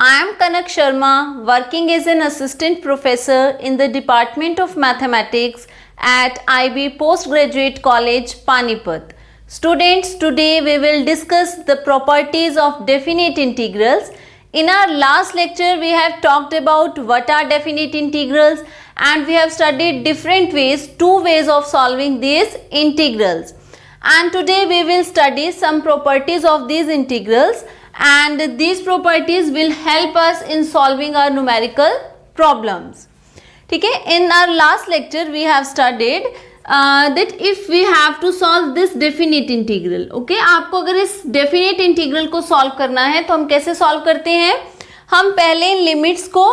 I am Kanak Sharma, working as an assistant professor in the Department of Mathematics at IB Postgraduate College, Panipat. Students, today we will discuss the properties of definite integrals. In our last lecture, we have talked about what are definite integrals and we have studied different ways, two ways of solving these integrals. And today we will study some properties of these integrals, and these properties will help us in solving our numerical problems. ठीक है, in our last lecture we have studied that if we have to solve this definite integral, okay, आपको अगर इस definite integral को solve करना है तो हम कैसे solve करते हैं, हम पहले इन लिमिट्स को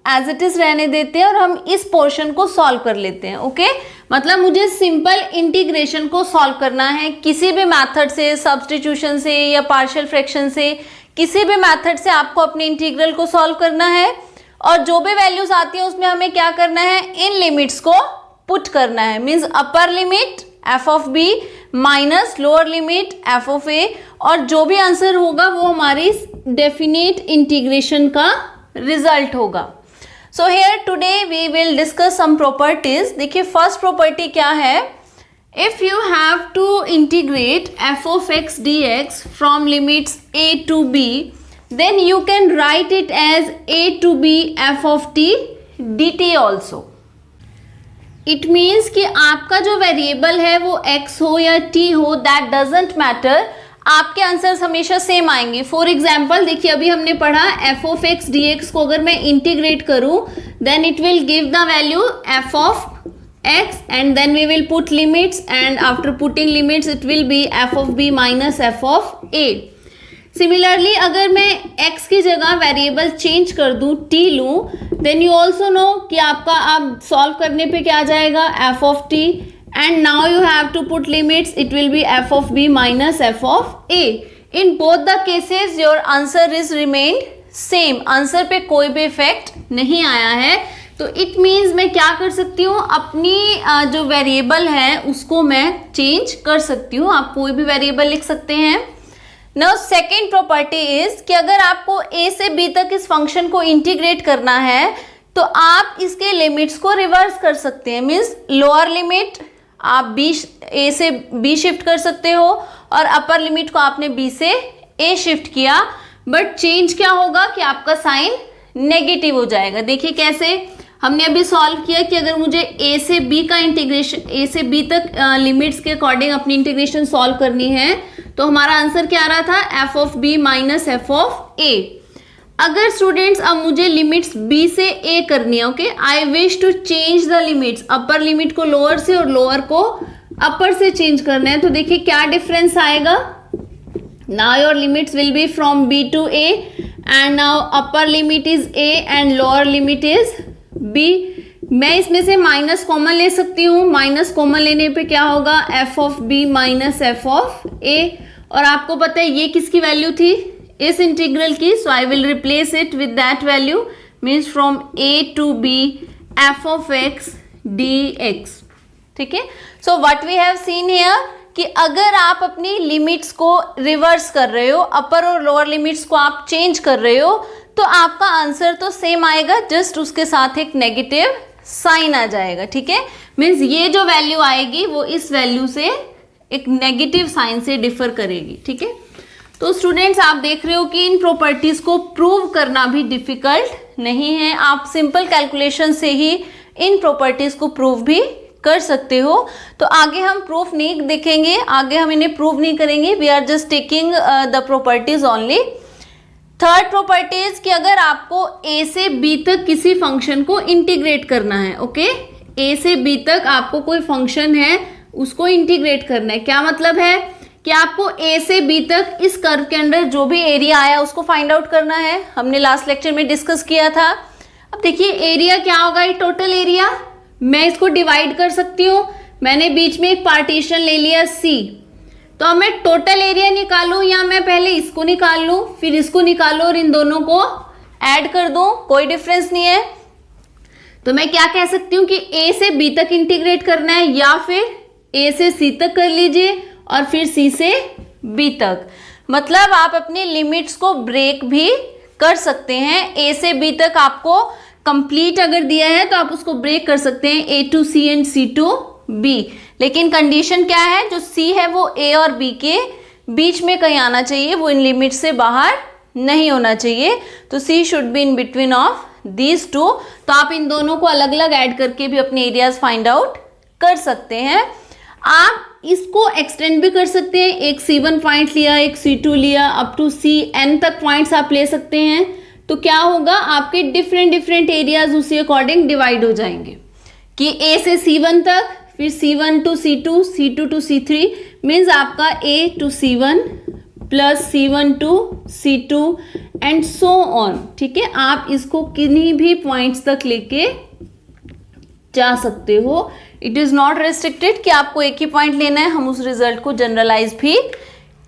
एज इट इज रहने देते हैं और हम इस पोर्शन को सॉल्व कर लेते हैं. ओके, मतलब मुझे सिंपल इंटीग्रेशन को सॉल्व करना है किसी भी मेथड से, सब्स्टिट्यूशन से या पार्शियल फ्रैक्शन से, किसी भी मेथड से आपको अपने इंटीग्रल को सॉल्व करना है और जो भी वैल्यूज आती है उसमें हमें क्या करना है, इन लिमिट्स को पुट करना है. Means upper limit F of B minus lower limit F of A, और जो भी आंसर होगा वो हमारी डेफिनेट इंटीग्रेशन का रिजल्ट होगा. So here today we will discuss some properties. देखिए फर्स्ट प्रॉपर्टी क्या है, if you have to integrate f of x dx from limits a to b, then you can write it as a to b f of t dt also. It means कि आपका जो variable है वो x हो या t हो, that doesn't matter, आपके answers हमेशा सेम आएंगे. फॉर एग्जाम्पल देखिए अभी हमने पढ़ा f of x D x को अगर मैं इंटीग्रेट करूं then it will give the value f of x and then we will put limits and after putting limits it will be f of B minus f of a. Similarly अगर मैं x की जगह variable change कर दूं, t लूं, then you also no कि आपका अब सॉल्व करने पे क्या आ जाएगा, F of t, and now you have to put limits, it will be f of b minus f of a. In both the cases your answer is remained same, answer पे कोई भी effect नहीं आया है. तो it means मैं क्या कर सकती हूँ, अपनी जो वेरिएबल है उसको मैं चेंज कर सकती हूँ. आप कोई भी वेरिएबल लिख सकते हैं. नाउ सेकेंड प्रॉपर्टी इज कि अगर आपको a से b तक इस फंक्शन को इंटीग्रेट करना है तो आप इसके लिमिट्स को रिवर्स कर सकते हैं. मीन्स लोअर लिमिट आप a से b शिफ्ट कर सकते हो और अपर लिमिट को आपने b से a शिफ्ट किया, बट चेंज क्या होगा कि आपका साइन नेगेटिव हो जाएगा. देखिए कैसे हमने अभी सॉल्व किया कि अगर मुझे a से b का इंटीग्रेशन, a से b तक लिमिट्स के अकॉर्डिंग अपनी इंटीग्रेशन सॉल्व करनी है तो हमारा आंसर क्या आ रहा था, f of b minus f of a. अगर स्टूडेंट्स अब मुझे लिमिट्स b से a करनी है, okay, I wish to change the limits, upper limit को लोअर से और लोअर को अपर से चेंज करना है, तो देखिए क्या डिफरेंस आएगा. Now your limits will be from b to a and now upper limit is a and lower limit is b. मैं इसमें से माइनस कॉमन ले सकती हूँ, माइनस कॉमन लेने पे क्या होगा, f of b minus f of a. और आपको पता है ये किसकी वैल्यू थी, इस इंटीग्रल की, so I will replace it with that value. Means from a to b F of x dx. ठीक है, so what we have seen here कि अगर आप अपनी लिमिट्स को रिवर्स कर रहे हो, अपर और लोअर लिमिट्स को आप चेंज कर रहे हो, तो आपका आंसर तो सेम आएगा, जस्ट उसके साथ एक नेगेटिव साइन आ जाएगा. ठीक है, मीन्स ये जो वैल्यू आएगी वो इस वैल्यू से एक नेगेटिव साइन से डिफर करेगी. ठीक है, तो स्टूडेंट्स आप देख रहे हो कि इन प्रॉपर्टीज को प्रूव करना भी डिफिकल्ट नहीं है, आप सिंपल कैलकुलेशन से ही इन प्रॉपर्टीज को प्रूव भी कर सकते हो. तो आगे हम प्रूफ नहीं देखेंगे, आगे हम इन्हें प्रूव नहीं करेंगे, we are just taking the properties only. Third properties कि अगर आपको a से b तक किसी फंक्शन को इंटीग्रेट करना है, ओके, a से b तक आपको कोई फंक्शन है उसको इंटीग्रेट करना है. क्या मतलब है कि आपको a से b तक इस कर्व के अंदर जो भी एरिया आया उसको फाइंड आउट करना है. हमने लास्ट लेक्चर में डिस्कस किया था. अब देखिए एरिया क्या होगा, ये टोटल एरिया, मैं इसको डिवाइड कर सकती हूँ. मैंने बीच में एक पार्टीशन ले लिया c, तो अब मैं टोटल एरिया निकालूं या मैं पहले इसको निकाल लूं फिर इसको निकालूं और इन दोनों को ऐड कर दूं, कोई डिफरेंस नहीं है. तो मैं क्या कह सकती हूँ कि a से b तक इंटीग्रेट करना है या फिर a से c तक कर लीजिए और फिर c से b तक. मतलब आप अपनी लिमिट्स को ब्रेक भी कर सकते हैं। ए से बी तक आपको कंप्लीट अगर दिया है तो आप उसको ब्रेक कर सकते हैं, A to C and C to B. लेकिन कंडीशन क्या है, जो सी है वो ए और बी के बीच में कहीं आना चाहिए, वो इन लिमिट से बाहर नहीं होना चाहिए। तो C should be in between of these two. तो आप इन दोनों को अलग अलग ऐड करके भी अपने एरियाज फाइंड आउट कर सकते हैं। आप इसको एक्सटेंड भी कर सकते हैं, एक C1 पॉइंट लिया, एक C2 लिया, अप टू CN तक पॉइंट्स आप ले सकते हैं। तो क्या होगा, आपके डिफरेंट एरियाज उसी अकॉर्डिंग डिवाइड हो जाएंगे कि A से C1 तक, फिर C1 to C2, C2 to C3, means आपका A to C1 plus C1 to C2 and so on. ठीक है, आप इसको किन्हीं भी पॉइंट्स तक लेके जा सकते हो। इट इज नॉट रेस्ट्रिक्टेड कि आपको एक ही पॉइंट लेना है, हम उस रिजल्ट को जनरलाइज भी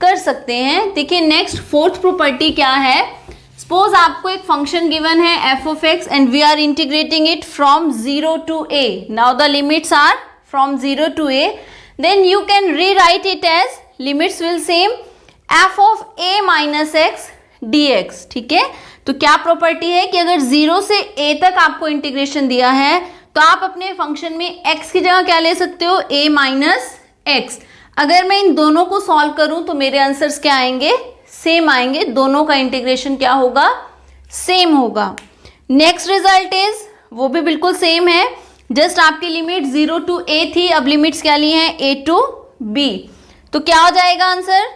कर सकते हैं। देखिए नेक्स्ट फोर्थ प्रॉपर्टी क्या है, सपोज आपको एक फंक्शन गिवन है f of x and we are integrating it from 0 to a. Now the limits are from 0 to a, then you can rewrite it as limits will same f of a minus x dx। ठीक है, तो क्या property है कि अगर 0 से a तक आपको इंटीग्रेशन दिया है तो आप अपने फंक्शन में x की जगह क्या ले सकते हो, a माइनस एक्स। अगर मैं इन दोनों को सॉल्व करूं तो मेरे आंसर्स क्या आएंगे, सेम आएंगे, दोनों का इंटीग्रेशन क्या होगा, सेम होगा। नेक्स्ट रिजल्ट इज, वो भी बिल्कुल सेम है, जस्ट आपकी लिमिट 0 टू a थी, अब लिमिट्स क्या ली हैं, a टू b। तो क्या हो जाएगा आंसर,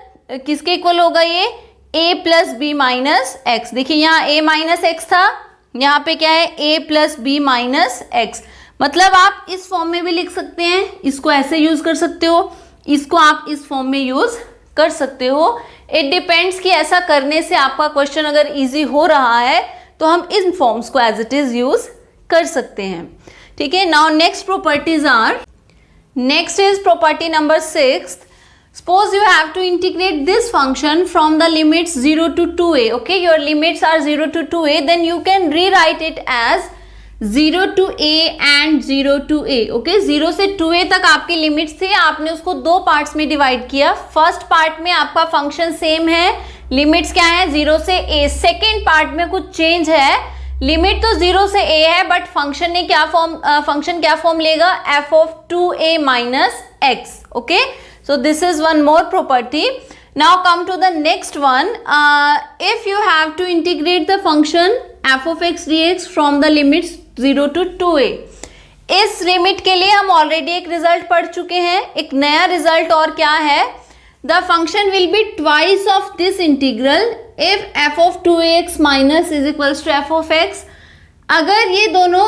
किसके इक्वल होगा ये, a plus b minus x. देखिए यहाँ a माइनस एक्स था, यहाँ पे क्या है, a plus b minus x. मतलब आप इस फॉर्म में भी लिख सकते हैं, इसको ऐसे यूज कर सकते हो, इसको आप इस फॉर्म में यूज कर सकते हो। इट डिपेंड्स कि ऐसा करने से आपका क्वेश्चन अगर इजी हो रहा है तो हम इन फॉर्म्स को एज इट इज यूज कर सकते हैं। ठीक है, now next properties are, next is property number 6। Suppose you have to integrate this function from the limits 0 to 2a. Okay, your limits are 0 to 2a, then you can rewrite it as 0 to a and 0 to a. Okay, 0 से 2a तक आपकी limits थी, आपने उसको दो parts में divide किया। First part में आपका फंक्शन सेम है, लिमिट्स क्या है, 0 से a। सेकेंड पार्ट में कुछ चेंज है, लिमिट तो 0 से a है बट फंक्शन ने क्या फंक्शन क्या फॉर्म लेगा, f of 2a minus x. Okay, so this is one more property. Now come to the next one. If you have to integrate the function f of x dx from the limits 0 to 2a. इस limit के लिए हम already एक result पढ़ चुके हैं, एक नया रिजल्ट और क्या है, the function will be twice of this integral if f of 2ax minus is equals to f of x. अगर ये दोनों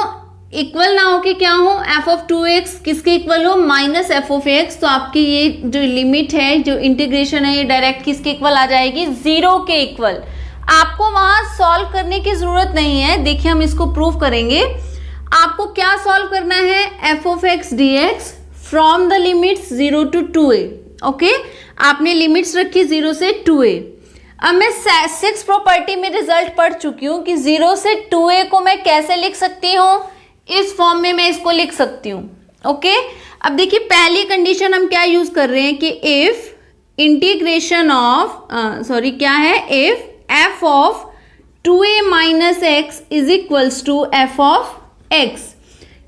इक्वल ना हो के क्या हो, f of 2x किसके इक्वल हो, माइनस f of x, तो आपकी ये जो लिमिट है, जो इंटीग्रेशन है, ये डायरेक्ट किसके इक्वल आ जाएगी, 0 के इक्वल। आपको वहां सॉल्व करने की जरूरत नहीं है, देखिए हम इसको प्रूव करेंगे। आपको क्या सॉल्व करना है, f of x dx from the limits 0 to 2a। Okay, आपने लिमिट्स रखी 0 से 2a। अब मैं 6 प्रॉपर्टी में रिजल्ट पढ़ चुकी हूँ कि 0 से 2a को मैं कैसे लिख सकती हूँ, इस फॉर्म में मैं इसको लिख सकती हूँ। ओके, अब देखिए पहली कंडीशन हम क्या यूज कर रहे हैं कि इफ इंटीग्रेशन ऑफ क्या है, if f of 2a minus x is equals to f of x,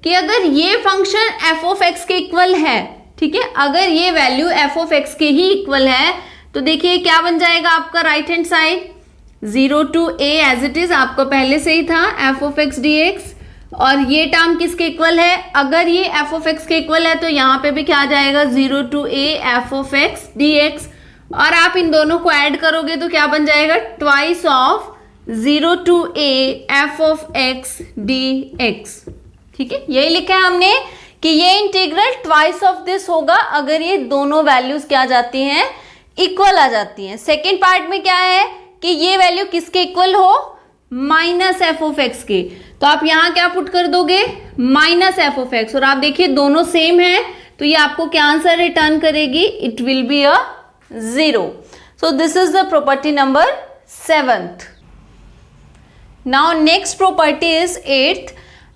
कि अगर ये फंक्शन f of x के इक्वल है, ठीक है, अगर ये वैल्यू f of x के ही इक्वल है तो देखिए क्या बन जाएगा आपका right hand side, 0 to a as it is आपको पहले से ही था f of x dx, और ये टर्म किसके इक्वल है, अगर ये f of x के इक्वल है तो यहाँ पे भी क्या आ जाएगा, 0 to a f of x dx, और आप इन दोनों को ऐड करोगे तो क्या बन जाएगा, twice of 0 to a f of x dx। ठीक है, यही लिखा है हमने कि ये इंटीग्रल ट्वाइस ऑफ दिस होगा अगर ये दोनों वैल्यूज क्या आ जाती हैं, इक्वल आ जाती हैं। सेकेंड पार्ट में क्या है कि ये वैल्यू किसके इक्वल हो, माइनस एफ ऑफ एक्स के, तो आप यहाँ क्या पुट कर दोगे, माइनस एफ ऑफ एक्स, और आप देखिए दोनों सेम है तो ये आपको क्या आंसर रिटर्न करेगी, it will be a 0। So this is the property number 7th। Now next property is 8th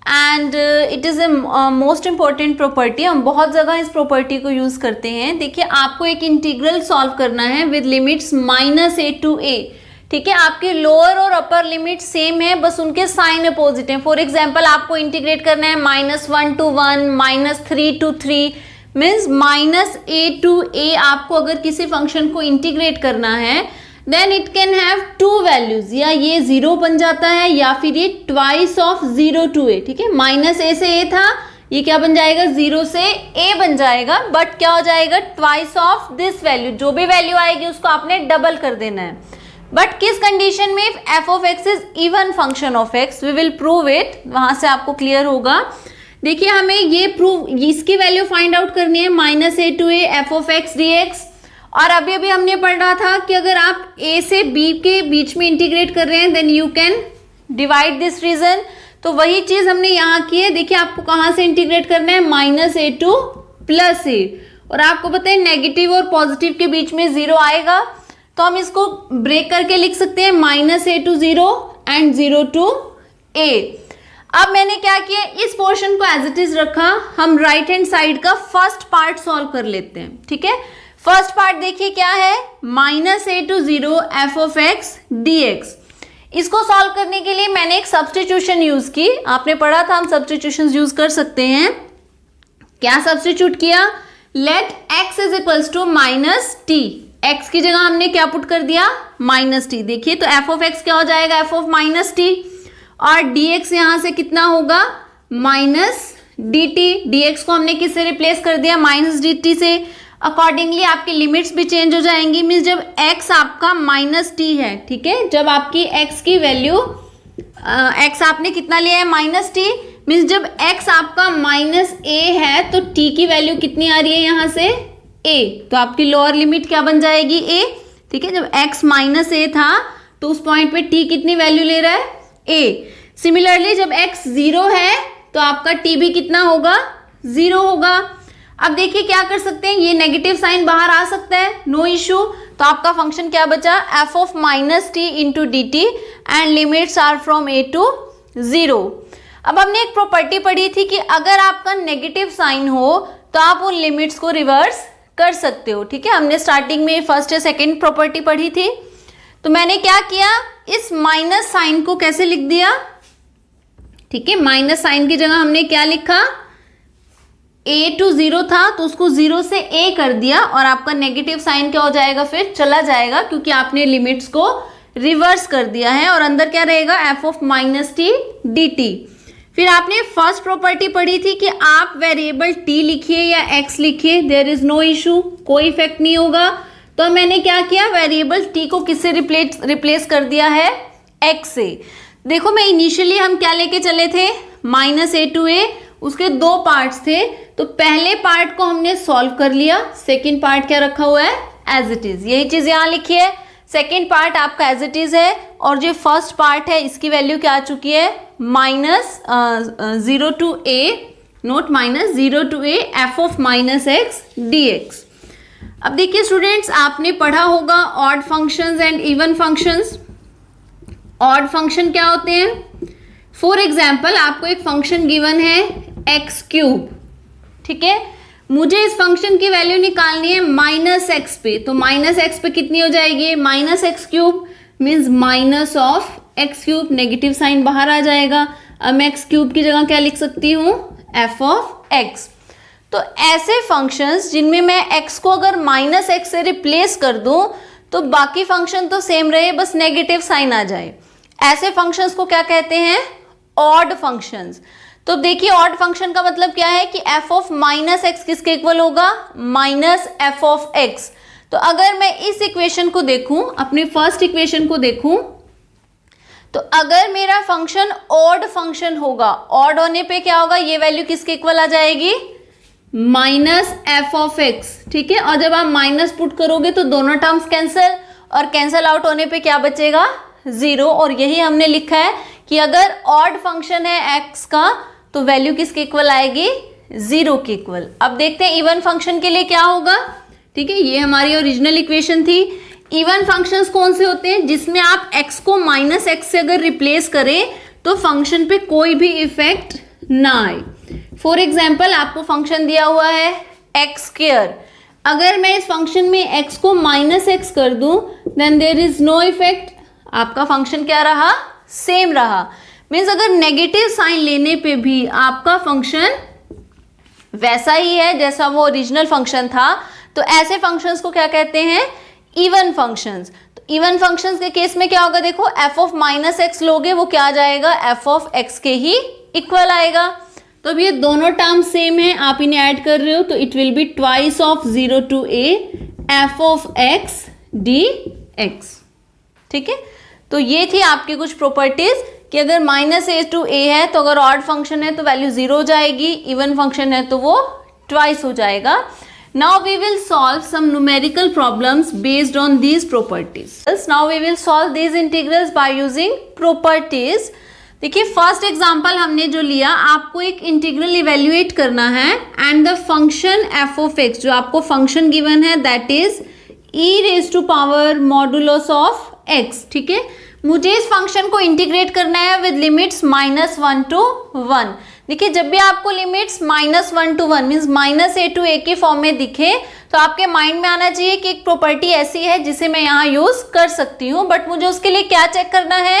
and it is a most important property. हम बहुत जगह इस प्रॉपर्टी को यूज़ करते हैं। देखिए आपको एक इंटीग्रल सॉल्व करना है with limits -a to a। ठीक है, आपके लोअर और अपर लिमिट सेम है, बस उनके साइन अपोजिट है। फॉर एग्जाम्पल आपको इंटीग्रेट करना है -1 to 1, -3 to 3, means -a to a आपको अगर किसी फंक्शन को इंटीग्रेट करना है then it can have two values, या ये 0 बन जाता है या फिर ये ट्वाइस ऑफ 0 to a। ठीक है, -a से a था, ये क्या बन जाएगा 0 से a बन जाएगा, बट क्या हो जाएगा ट्वाइस ऑफ दिस वैल्यू, जो भी वैल्यू आएगी उसको आपने डबल कर देना है। बट किस कंडीशन में? f of x is even function of x, we will prove it, वहां से आपको क्लियर होगा। देखिए हमें ये प्रूव, इसकी वैल्यू फाइंड आउट करनी है, -a to a f of x dx। और अभी अभी हमने पढ़ा था कि अगर आप a से b के बीच में इंटीग्रेट कर रहे हैं then you can divide this region, तो वही चीज हमने यहाँ की है। देखिए आपको कहाँ से इंटीग्रेट करना है, -a to +a, और आपको पता है नेगेटिव और पॉजिटिव के बीच में 0 आएगा, तो हम इसको ब्रेक करके लिख सकते हैं -a to 0 and 0 to a। अब मैंने क्या किया, इस पोर्शन को एज इट इज रखा, हम राइट हैंड साइड का फर्स्ट पार्ट सॉल्व कर लेते हैं। ठीक है, फर्स्ट पार्ट देखिए क्या है, -a to 0 f of x dx। इसको सॉल्व करने के लिए मैंने एक सब्स्टिट्यूशन यूज की, आपने पढ़ा था हम सब्स्टिट्यूशन यूज कर सकते हैं। क्या सब्स्टिट्यूट किया, let x is equals to -t, x की जगह हमने क्या पुट कर दिया -t। देखिए तो f of x क्या हो जाएगा, f of -t, और dx यहां से कितना होगा -dt, dx को हमने किससे रिप्लेस कर दिया -dt से। अकॉर्डिंगली आपकी लिमिट्स भी चेंज हो जाएंगी, मीन्स जब x आपका -t है, ठीक है, जब आपकी x की वैल्यू x आपने कितना लिया है -t, मीन्स जब x आपका -a है तो t की वैल्यू कितनी आ रही है यहाँ से a, तो आपकी लोअर लिमिट क्या बन जाएगी a। ठीक है, जब x -a था तो उस पॉइंट पे t कितनी वैल्यू ले रहा है a। सिमिलरली जब x 0 है तो आपका t भी कितना होगा 0 होगा। अब देखिए क्या कर सकते हैं, ये नेगेटिव साइन बाहर आ सकता है, नो इशू, तो आपका फंक्शन क्या बचा, f of -t into dt and limits are from a to 0। अब हमने एक प्रॉपर्टी पढ़ी थी कि अगर आपका नेगेटिव साइन हो तो आप उन लिमिट्स को रिवर्स कर सकते हो। ठीक है, हमने स्टार्टिंग में फर्स्ट या सेकेंड प्रॉपर्टी पढ़ी थी। तो मैंने क्या किया, इस माइनस साइन को कैसे लिख दिया, ठीक है, माइनस साइन की जगह हमने क्या लिखा, a to 0 था तो उसको 0 से a कर दिया, और आपका नेगेटिव साइन क्या हो जाएगा, फिर चला जाएगा, क्योंकि आपने लिमिट्स को रिवर्स कर दिया है, और अंदर क्या रहेगा f of -t dt। फिर आपने फर्स्ट प्रॉपर्टी पढ़ी थी कि आप वेरिएबल t लिखिए या x लिखिए, देयर इज नो इशू, कोई इफेक्ट नहीं होगा। तो मैंने क्या किया, वेरिएबल t को किससे रिप्लेस कर दिया है, x से। देखो मैं इनिशियली हम क्या लेके चले थे, -a to a, उसके दो पार्ट्स थे, तो पहले पार्ट को हमने सॉल्व कर लिया, सेकेंड पार्ट क्या रखा हुआ है एज इट इज, यही चीज यहाँ लिखी है, सेकेंड पार्ट आपका एज इट इज है, और जो फर्स्ट पार्ट है इसकी वैल्यू क्या आ चुकी है -0 to a, note -0 to a f of -x dx। अब देखिए स्टूडेंट्स, आपने पढ़ा होगा odd functions and even functions. Odd function क्या होते हैं, फॉर एग्जाम्पल आपको एक फंक्शन गिवन है x3, ठीक है, मुझे इस फंक्शन की वैल्यू निकालनी है -x पे, तो -x पे कितनी हो जाएगी, -x3 means minus of x3, negative sign बाहर आ जाएगा। अब मैं x3 की जगह क्या लिख सकती हूँ, f of x। तो ऐसे फंक्शंस जिनमें मैं x को अगर -x से रिप्लेस कर दूं तो बाकी फंक्शन तो सेम रहे, बस नेगेटिव साइन आ जाए, ऐसे फंक्शंस को क्या कहते हैं, ऑड फंक्शंस। तो देखिए ऑड फंक्शन का मतलब क्या है कि f of -x किसके इक्वल होगा, -f of x। तो अगर मैं इस इक्वेशन को देखूं, अपनी फर्स्ट इक्वेशन को देखूं, तो अगर मेरा फंक्शन ऑड फंक्शन होगा, ऑड होने पे क्या होगा, ये वैल्यू किसके इक्वल आ जाएगी, -f of x। ठीक है, और जब आप माइनस पुट करोगे तो दोनों टर्म्स कैंसिल, और कैंसिल आउट होने पे क्या बचेगा, 0। और यही हमने लिखा है कि अगर ऑड फंक्शन है x का तो वैल्यू किसके इक्वल आएगी, 0 के इक्वल। अब देखते हैं इवन फंक्शन के लिए क्या होगा। ठीक है, ये हमारी ओरिजिनल इक्वेशन थी। इवन फंक्शंस कौन से होते हैं, जिसमें आप x को -x से अगर रिप्लेस करें तो फंक्शन पे कोई भी इफेक्ट ना आए। फॉर एग्जाम्पल आपको फंक्शन दिया हुआ है x², अगर मैं इस फंक्शन में x को -x कर दूं then there is no effect, आपका फंक्शन क्या रहा, सेम रहा। मीन्स अगर नेगेटिव साइन लेने पे भी आपका फंक्शन वैसा ही है जैसा वो ओरिजिनल फंक्शन था, तो ऐसे फंक्शंस को क्या कहते हैं, इवन फंक्शंस। तो इवन फंक्शंस के केस में क्या होगा, देखो एफ ऑफ माइनस एक्स लोगे वो क्या आ जाएगा, एफ ऑफ एक्स के ही इक्वल आएगा। तो अब ये दोनों टर्म सेम है, आप इन्हें ऐड कर रहे हो तो it will be twice of 0 to a F of x D x. ठीक है, तो ये थी आपकी कुछ प्रॉपर्टीज कि अगर माइनस ए टू ए है तो अगर ऑड फंक्शन है तो वैल्यू 0 हो जाएगी, इवन फंक्शन है तो वो ट्वाइस हो जाएगा। Now we will solve some numerical problems based on these properties. Now we will solve these integrals by using properties. देखिए फर्स्ट एग्जांपल हमने जो लिया, आपको एक इंटीग्रल इवेल्युएट करना है and the function f of x, जो आपको फंक्शन गिवन है that is e raise to power modulus of x. ठीक है, मुझे इस फंक्शन को इंटीग्रेट करना है विद लिमिट्स -1 to 1। देखिए जब भी आपको limits -1 to 1 means minus A to A के फॉर्म में दिखे तो आपके माइंड में आना चाहिए कि एक प्रॉपर्टी ऐसी है जिसे मैं यहाँ यूज कर सकती हूँ। बट मुझे उसके लिए क्या चेक करना है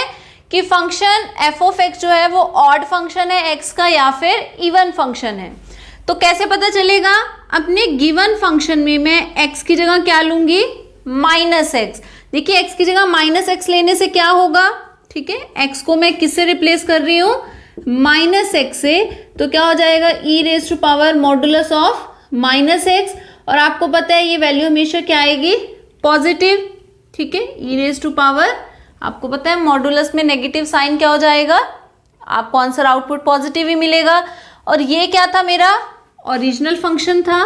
कि फंक्शन एफ ऑफ एक्स जो है वो ऑड फंक्शन है एक्स का या फिर इवन फंक्शन है। तो कैसे पता चलेगा, अपने गिवन फंक्शन में मैं एक्स की जगह क्या लूंगी, माइनस एक्स। देखिए एक्स की जगह माइनस एक्स लेने से क्या होगा, ठीक है, एक्स को मैं किससे रिप्लेस कर रही हूँ, माइनस एक्स से, तो क्या हो जाएगा e raise to power modulus of minus x. और आपको पता है ये वैल्यू हमेशा क्या आएगी, पॉजिटिव। ठीक है, ई रेज टू पावर, आपको पता है मॉडुलस में नेगेटिव साइन क्या हो जाएगा, आपको आंसर आउटपुट पॉजिटिव ही मिलेगा। और ये क्या था, मेरा ओरिजिनल फंक्शन था।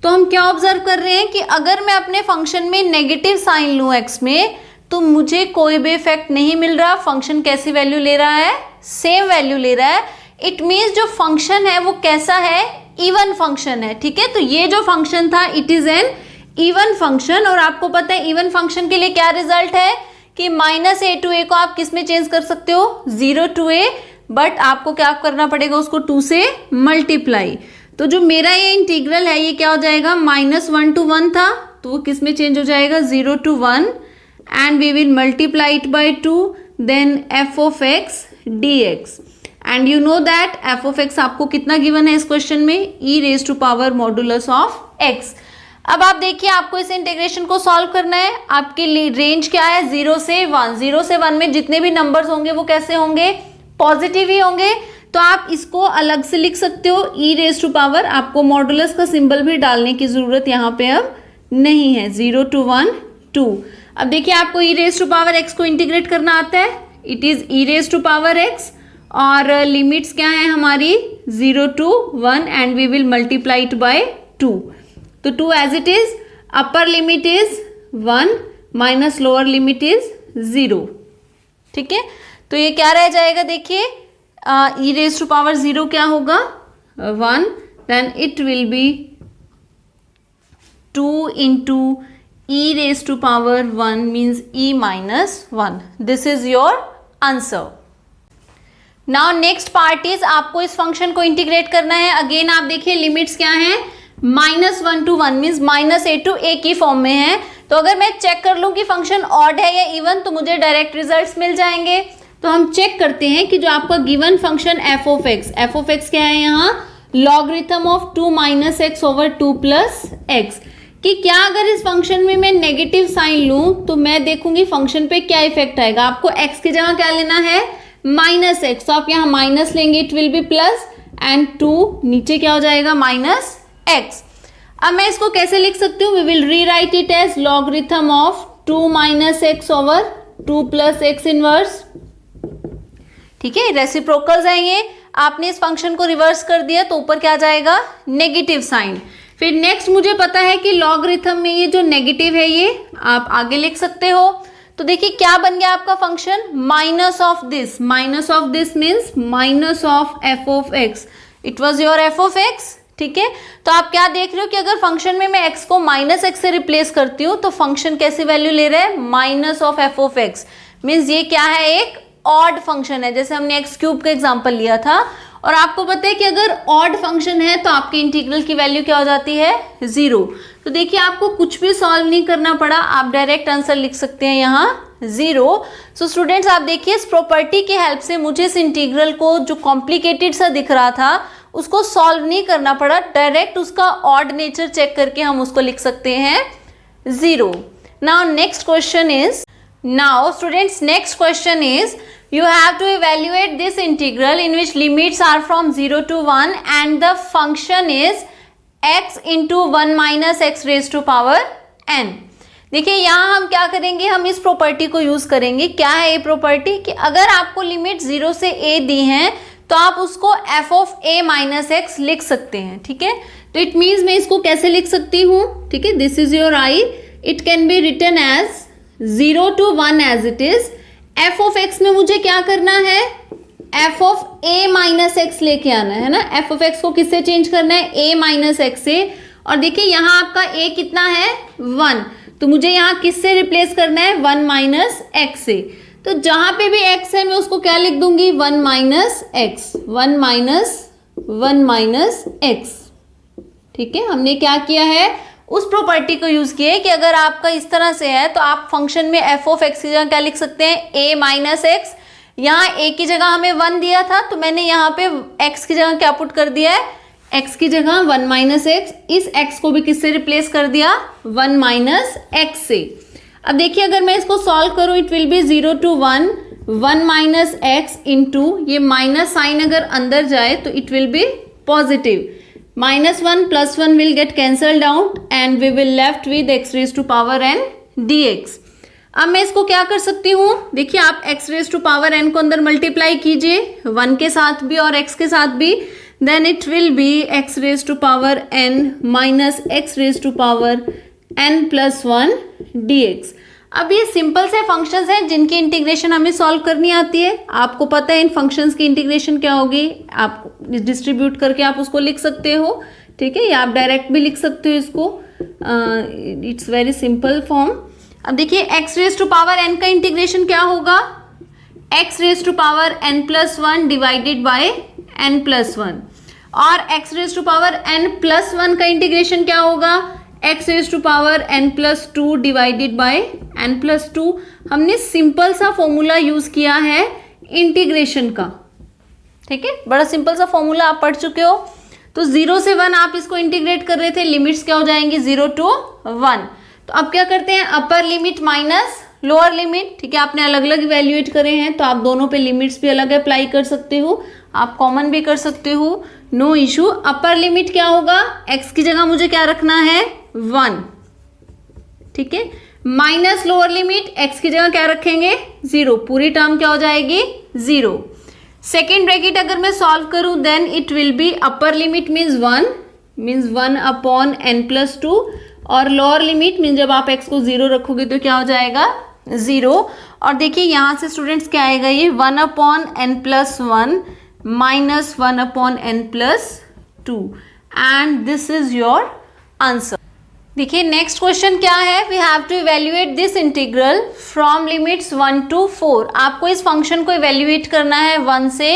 तो हम क्या ऑब्जर्व कर रहे हैं कि अगर मैं अपने फंक्शन में नेगेटिव साइन लूँ एक्स में तो मुझे कोई भी इफेक्ट नहीं मिल रहा। फंक्शन कैसी वैल्यू ले रहा है, सेम वैल्यू ले रहा है। इट मीन्स जो फंक्शन है वो कैसा है, इवन फंक्शन है। ठीक है, तो ये जो फंक्शन था it is an even function. और आपको पता है इवन फंक्शन के लिए क्या रिजल्ट है कि माइनस ए टू ए को आप किस में चेंज कर सकते हो, 0 to a, बट आपको क्या करना पड़ेगा, उसको 2 से मल्टीप्लाई। तो जो मेरा ये इंटीग्रल है ये क्या हो जाएगा, -1 to 1 था तो वो किस में चेंज हो जाएगा, 0 to 1, and we will multiply it by 2, then F of x D X. And you know that F of X आपको कितना गिवन है इस क्वेश्चन में, e raise to power modulus of X. अब आप देखिए आपको इस इंटीग्रेशन को सॉल्व करना है। आपके लिए रेंज क्या है, 0 से 1। 0 से 1 में जितने भी नंबर्स होंगे वो कैसे होंगे, पॉजिटिव ही होंगे। तो आप इसको अलग से लिख सकते हो, ई रेज टू पावर, आपको मॉडुलस का सिंबल भी डालने की जरूरत यहाँ पे अब नहीं है, 0 to 1 2। अब देखिए आपको e raise to power x को इंटीग्रेट करना आता है, it is e raise to power x, और लिमिट्स क्या है हमारी, 0 to 1, and we will multiply it by 2। तो 2 as it is, upper limit is 1 minus lower limit is 0। ठीक है, तो ये क्या रह जाएगा, देखिए ई रेज टू पावर 0 क्या होगा, 1, then it will be 2 into e raised to power 1 means e minus 1. This is your answer. Now next part is आपको इस फंक्शन को इंटीग्रेट करना है। अगेन आप देखिए लिमिट्स क्या हैं, -1 to 1 means -a to a की फॉर्म में है। तो अगर मैं चेक कर लूँ कि फंक्शन ऑड है या इवन तो मुझे डायरेक्ट रिजल्ट्स मिल जाएंगे। तो हम चेक करते हैं कि जो आपका given function f of x क्या है यहाँ, logarithm of 2 - x over 2 + x, कि क्या अगर इस फंक्शन में मैं नेगेटिव साइन लूँ तो मैं देखूंगी फंक्शन पे क्या इफेक्ट आएगा। आपको x की जगह क्या लेना है, -x, तो आप यहाँ माइनस लेंगे, it will B plus, and 2 नीचे क्या हो जाएगा, -x। अब मैं इसको कैसे लिख सकती हूँ, we will rewrite it as logarithm of 2 - x over 2 + x inverse. ठीक है, रेसिप्रोकल्स हैं ये। आपने इस फंक्शन को रिवर्स कर दिया तो ऊपर क्या जाएगा, नेगेटिव साइन। फिर नेक्स्ट मुझे पता है कि लॉगरिथम में ये जो नेगेटिव है ये आप आगे लिख सकते हो। तो देखिए क्या बन गया आपका function, minus of this means minus of F of x, it was your F of x. ठीक है, तो आप क्या देख रहे हो कि अगर फंक्शन में मैं x को -x से रिप्लेस करती हूँ तो फंक्शन कैसी वैल्यू ले रहा है, minus of F of x, means ये क्या है, एक ऑड फंक्शन है, जैसे हमने x³ का एग्जांपल लिया था। और आपको पता है कि अगर ऑड फंक्शन है तो आपके इंटीग्रल की वैल्यू क्या हो जाती है, 0। तो देखिए आपको कुछ भी सॉल्व नहीं करना पड़ा, आप डायरेक्ट आंसर लिख सकते हैं यहाँ 0। सो स्टूडेंट्स आप देखिए इस प्रॉपर्टी की हेल्प से मुझे इस इंटीग्रल को जो कॉम्प्लिकेटेड सा दिख रहा था उसको सॉल्व नहीं करना पड़ा, डायरेक्ट उसका ऑड नेचर चेक करके हम उसको लिख सकते हैं 0। Now next question is, now students next question is you have to evaluate this integral in which limits are from 0 to 1 and the function is x into 1 minus x raised to power n। देखिए यहाँ हम क्या करेंगे, हम इस property को use करेंगे। क्या है ये प्रॉपर्टी कि अगर आपको लिमिट 0 से a दी हैं तो आप उसको f of a minus x लिख सकते हैं, ठीक है। तो इट मीन्स मैं इसको कैसे लिख सकती हूँ, ठीक है, this is your i, it can be written as 0 to 1 as it is. f of x में मुझे क्या करना है, f of a minus x लेके आना है ना। f of x को किससे चेंज करना है, a माइनस एक्स से। और देखिए यहाँ आपका a कितना है 1, तो मुझे यहाँ किससे रिप्लेस करना है 1 माइनस एक्स से। तो जहाँ पे भी x है मैं उसको क्या लिख दूंगी 1 माइनस एक्स, 1 माइनस एक्स, ठीक है। हमने क्या किया है, उस प्रॉपर्टी को यूज किया है कि अगर आपका इस तरह से है तो आप फंक्शन में f ऑफ x की जगह क्या लिख सकते हैं a माइनस एक्स। यहाँ a की जगह हमें 1 दिया था तो मैंने यहाँ पे x की जगह क्या पुट कर दिया है, x की जगह 1 माइनस एक्स। इस x को भी किससे रिप्लेस कर दिया 1 माइनस एक्स से। अब देखिए अगर मैं इसको सॉल्व करूँ it will B 0 to 1 1 minus x into ये माइनस साइन अगर अंदर जाए तो it will B positive, -1 + 1 will get cancelled out and we will left with x raised to power n dx। अब मैं इसको क्या कर सकती हूँ, देखिए आप x raised to power n को अंदर मल्टीप्लाई कीजिए 1 के साथ भी और x के साथ भी, then it will be x raised to power n minus x raised to power n plus 1 dx। अब ये सिंपल से फंक्शंस हैं जिनकी इंटीग्रेशन हमें सॉल्व करनी आती है। आपको पता है इन फंक्शंस की इंटीग्रेशन क्या होगी, आप डिस्ट्रीब्यूट करके आप उसको लिख सकते हो, ठीक है, या आप डायरेक्ट भी लिख सकते हो इसको, इट्स वेरी सिंपल फॉर्म। अब देखिए x raise to power n का इंटीग्रेशन क्या होगा, x raise to power n plus 1 divided by n plus 1, और x raise to power n plus 1 का इंटीग्रेशन क्या होगा, x raise to power n plus 2 divided by n plus 2। हमने simple सा formula use किया है इंटीग्रेशन का, ठीक है, बड़ा सिंपल सा फॉर्मूला आप पढ़ चुके हो। तो 0 से 1 आप इसको इंटीग्रेट कर रहे थे, लिमिट्स क्या हो जाएंगी 0 to 1। तो अब क्या करते हैं, upper limit minus lower limit, ठीक है, आपने अलग अलग इवेल्युएट करे हैं तो आप दोनों पे लिमिट्स भी अलग अप्लाई कर सकते हो, आप कॉमन भी कर सकते हो, नो इशू। अपर लिमिट क्या होगा, x की जगह मुझे क्या रखना है 1, ठीक है, माइनस लोअर लिमिट x की जगह क्या रखेंगे 0, पूरी टर्म क्या हो जाएगी 0। सेकेंड ब्रैकेट अगर मैं सॉल्व करूं then it will be upper limit means 1 upon n plus 2, और लोअर लिमिट मीन्स जब आप x को 0 रखोगे तो क्या हो जाएगा 0। और देखिए यहाँ से स्टूडेंट्स क्या आएगा, ये 1 upon n plus 1 minus 1 upon n plus 2, and this is your answer. देखिए नेक्स्ट क्वेश्चन क्या है, we have to evaluate this integral from limits 1 to 4। आपको इस फंक्शन को इवेल्युएट करना है 1 से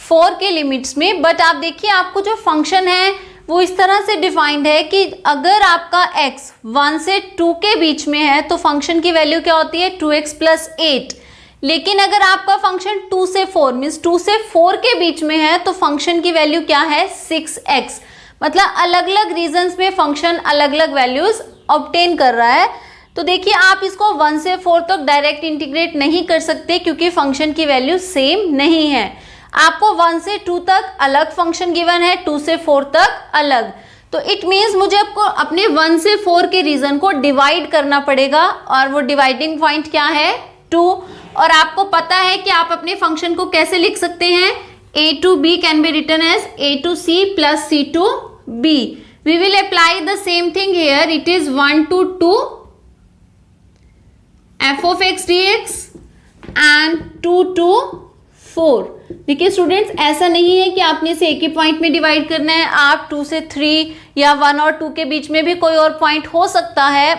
4 के लिमिट्स में, बट आप देखिए आपको जो फंक्शन है वो इस तरह से डिफाइंड है कि अगर आपका x 1 से 2 के बीच में है तो फंक्शन की वैल्यू क्या होती है 2x प्लस 8, लेकिन अगर आपका फंक्शन 2 से 4 मीन्स 2 से 4 के बीच में है तो फंक्शन की वैल्यू क्या है 6x। मतलब अलग अलग रीजंस में फंक्शन अलग अलग वैल्यूज ऑब्टेन कर रहा है। तो देखिए आप इसको 1 से 4 तक डायरेक्ट इंटीग्रेट नहीं कर सकते क्योंकि फंक्शन की वैल्यू सेम नहीं है। आपको 1 से 2 तक अलग फंक्शन गिवन है, 2 से 4 तक अलग। तो इट मीन्स मुझे आपको अपने 1 से 4 के रीजन को डिवाइड करना पड़ेगा, और वो डिवाइडिंग पॉइंट क्या है 2। और आपको पता है कि आप अपने फंक्शन को कैसे लिख सकते हैं, a to b can be written as a to c plus c to b। We will apply the same thing here. It is 1 to 2 f of x dx and 2 to 4। देखिए students ऐसा नहीं है कि आपने इसे एक ही point में divide करना है, आप 2 से 3 या 1 और 2 के बीच में भी कोई और पॉइंट हो सकता है,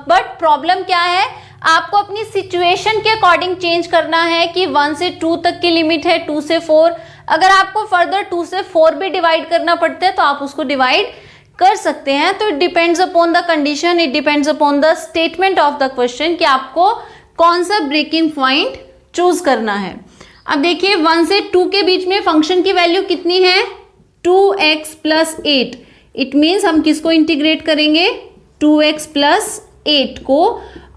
बट प्रॉब्लम क्या है आपको अपनी सिचुएशन के अकॉर्डिंग चेंज करना है कि 1 से 2 तक की लिमिट है 2 से 4। अगर आपको फर्दर 2 से 4 भी डिवाइड करना पड़ता है तो आप उसको डिवाइड कर सकते हैं। तो it depends upon the condition, it depends upon the statement of the question कि आपको कौन सा ब्रेकिंग पॉइंट चूज करना है। अब देखिए 1 से 2 के बीच में फंक्शन की वैल्यू कितनी है 2x + 8। इट मीन्स हम किसको इंटीग्रेट करेंगे 2x + 8 को,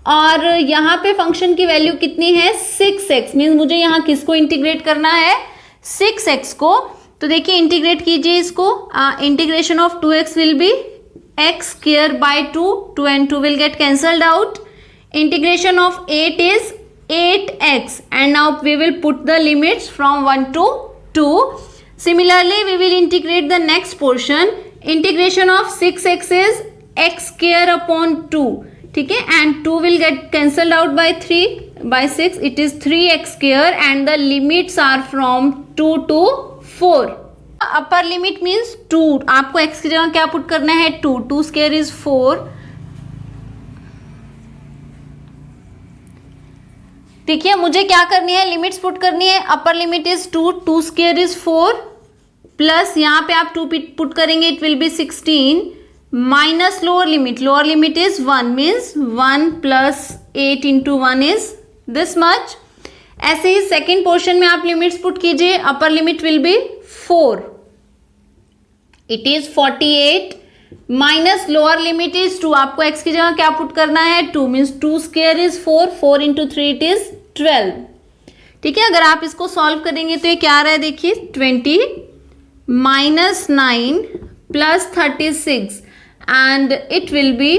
और यहाँ पे फंक्शन की वैल्यू कितनी है 6x, मीन्स मुझे यहाँ किसको इंटीग्रेट करना है 6x को। तो देखिए इंटीग्रेट कीजिए इसको, integration of 2x will be x² by 2, 2 and 2 will get cancelled out. Integration of 8 is 8x, and now we will put the limits from 1 to 2. Similarly, we will integrate the next portion. Integration of 6x is x² upon 2. ठीक है, and 2 will get cancelled out by 3 by 6. It is 3x², and the limits are from 2 to 4. Upper limit means 2, आपको x की जगह क्या put करना है 2, 2² is 4। देखिए मुझे क्या करनी है लिमिट्स पुट करनी है, अपर लिमिट इज 2, 2² इज 4, प्लस यहाँ पे आप 2 पुट करेंगे it will B 16, minus lower limit is 1, means 1 + 8 × 1 is this much. ऐसे ही सेकेंड पोर्शन में आप लिमिट्स पुट कीजिए, upper limit will be 4, it is 48, minus lower limit is 2, आपको x की जगह क्या पुट करना है 2, मीन्स 2² इज 4, 4 × 3 इट इज 12। ठीक है, अगर आप इसको सॉल्व करेंगे तो ये क्या आ रहा है देखिए 20 - 9 + 36 and it will be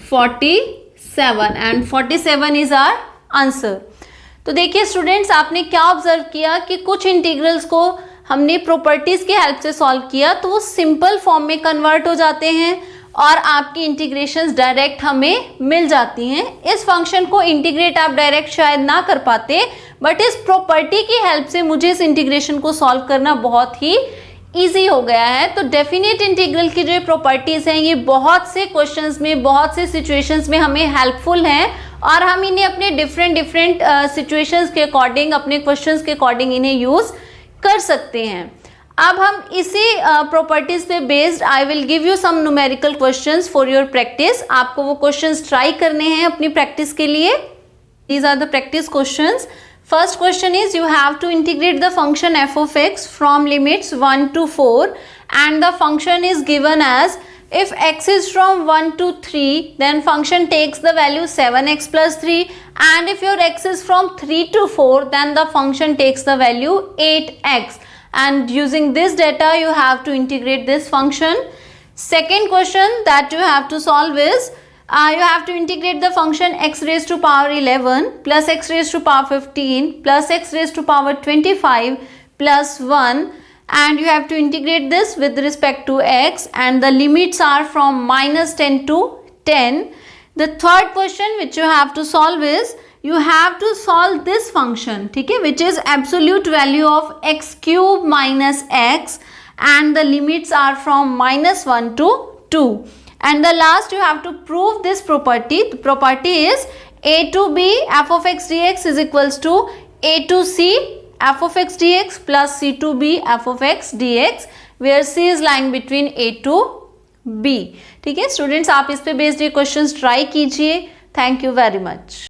47, and 47 is our answer। तो देखिए स्टूडेंट्स आपने क्या ऑब्जर्व किया कि कुछ इंटीग्रल्स को हमने प्रॉपर्टीज की हेल्प से सॉल्व किया तो वो सिंपल फॉर्म में कन्वर्ट हो जाते हैं और आपकी इंटीग्रेशंस डायरेक्ट हमें मिल जाती हैं। इस फंक्शन को इंटीग्रेट आप डायरेक्ट शायद ना कर पाते, बट इस प्रॉपर्टी की हेल्प से मुझे इस इंटीग्रेशन को सॉल्व करना बहुत ही ईजी हो गया है। तो डेफिनेट इंटीग्रल की जो प्रॉपर्टीज हैं ये बहुत से क्वेश्चंस में, बहुत से सिचुएशंस में हमें हेल्पफुल हैं और हम इन्हें अपने डिफरेंट सिचुएशंस के अकॉर्डिंग, अपने क्वेश्चंस के अकॉर्डिंग इन्हें यूज कर सकते हैं। अब हम इसी प्रॉपर्टीज पे based I will give you some numerical questions for your practice. आपको वो क्वेश्चंस ट्राई करने हैं अपनी प्रैक्टिस के लिए। These are the practice questions. First question is you have to integrate the function f of x from limits 1 to 4 and the function is given as if x is from 1 to 3 then function takes the value 7x plus 3 and if your x is from 3 to 4 then the function takes the value 8x and using this data you have to integrate this function. Second question that you have to solve is you have to integrate the function x raised to power 11 plus x raised to power 15 plus x raised to power 25 plus 1 and you have to integrate this with respect to x and the limits are from -10 to 10. The third question which you have to solve is you have to solve this function, ठीक है, which is absolute value of x cube minus x and the limits are from -1 to 2. And the last you have to prove this property. The property is a to b f of x dx is equals to a to c f of x dx plus c to b f of x dx where c is lying between a to b. ठीक है students, आप इस पे based ये questions try कीजिए। Thank you very much.